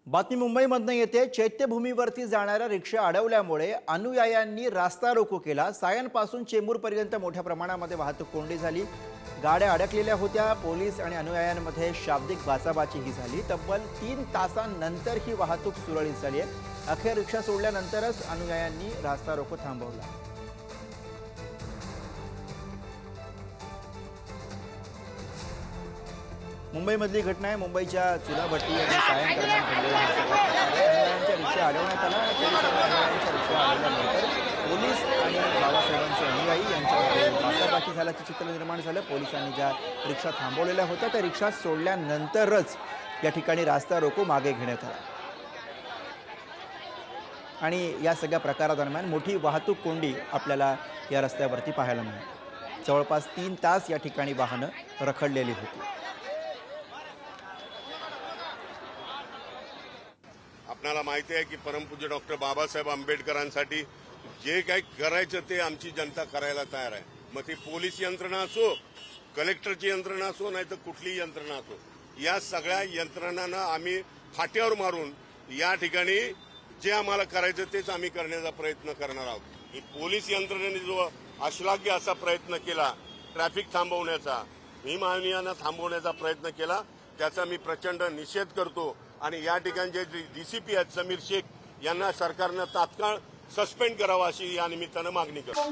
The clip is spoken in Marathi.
बातमी मुंबईमधनं येते। चैत्यभूमीवरती जाणाऱ्या रिक्षा अडवल्यामुळे अनुयायांनी रास्ता रोको केला। सायंपासून चेंबूरपर्यंत मोठ्या प्रमाणामध्ये वाहतूक कोंडी झाली। गाड्या अडकलेल्या होत्या। पोलीस आणि अनुयायांमध्ये शाब्दिक बाचाबाचीही झाली। तब्बल 3 तासांनंतर ही वाहतूक सुरळीत झाली आहे। अखेर रिक्षा सोडल्यानंतरच अनुयायांनी रास्ता रोको थांबवला। मुंबईमधली घटना आहे। मुंबईच्या चुनाभट्टी आणि सायं दरम्यान घडलेला हा सगळा प्रकार आहे। अनुयायांच्या रिक्षा अडवण्यात आला आणि पोलिसांनी अनुयायांच्या रिक्षा अडवल्यानंतर पोलीस आणि बाबासाहेबांचे अनुयायी यांच्यामध्ये बाचाबाची झाल्याचं चित्र निर्माण झालं। पोलिसांनी ज्या रिक्षा थांबवलेल्या होत्या त्या रिक्षा सोडल्यानंतरच या ठिकाणी रास्ता रोको मागे घेण्यात आला आणि या सगळ्या प्रकारादरम्यान मोठी वाहतूक कोंडी आपल्याला या रस्त्यावरती पाहायला मिळाली। जवळपास 3 तास या ठिकाणी वाहनं रखडलेली होती। आपल्याला माहिती आहे की परमपूज्य डॉक्टर बाबासाहेब आंबेडकरांसाठी जे काही करायचं ते आमची जनता करायला तयार आहे। मग ती पोलीस यंत्रणा असो, कलेक्टरची यंत्रणा असो, नाही तर कुठलीही यंत्रणा असो, या सगळ्या यंत्रणांना आम्ही फाट्यावर मारून या ठिकाणी जे आम्हाला करायचं तेच आम्ही करण्याचा प्रयत्न करणार आहोत। ही पोलीस यंत्रणेने जो अश्लाघ्य असा प्रयत्न केला ट्रॅफिक थांबवण्याचा, भीमानियांना थांबवण्याचा प्रयत्न केला, त्याचा मी प्रचंड निषेध करतो आणि या ठिकाणी जे डीसीपी आहेत समीर शेख यांना सरकारनं तात्काळ सस्पेंड करावा अशी या निमित्तानं मागणी करतो।